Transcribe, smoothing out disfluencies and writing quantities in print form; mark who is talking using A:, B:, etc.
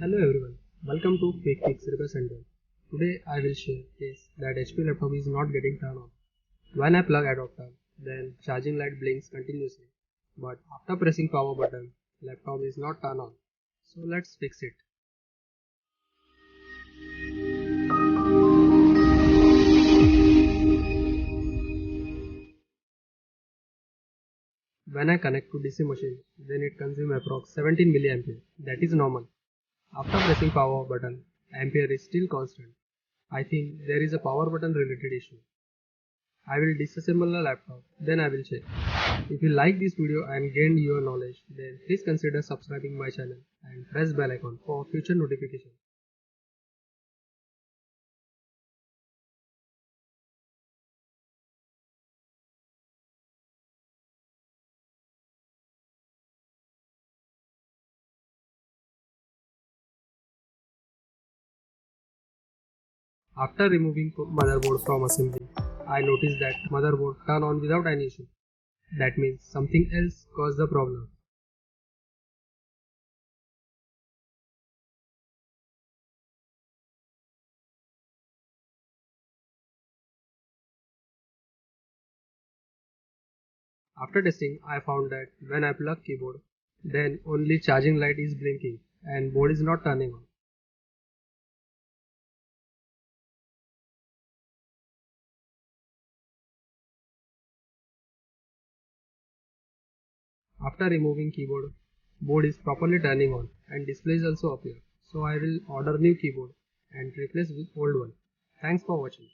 A: Hello everyone, welcome to Quick Fix Repair Center. Today I will share case that HP laptop is not getting turned on. When I plug adapter, then charging light blinks continuously. But after pressing power button, laptop is not turned on. So let's fix it. When I connect to DC machine, then it consumes approx 17 mA. That is normal. After pressing power button, ampere is still constant. I think there is a power button related issue. I will disassemble the laptop, then I will check. If you like this video and gained your knowledge, then please consider subscribing my channel and press bell icon for future notifications. After removing motherboard from assembly, I noticed that motherboard turned on without any issue. That means something else caused the problem. After testing, I found that when I plug keyboard, then only charging light is blinking and board is not turning on. After removing keyboard, board is properly turning on and displays also appear. So I will order new keyboard and replace with old one. Thanks for watching.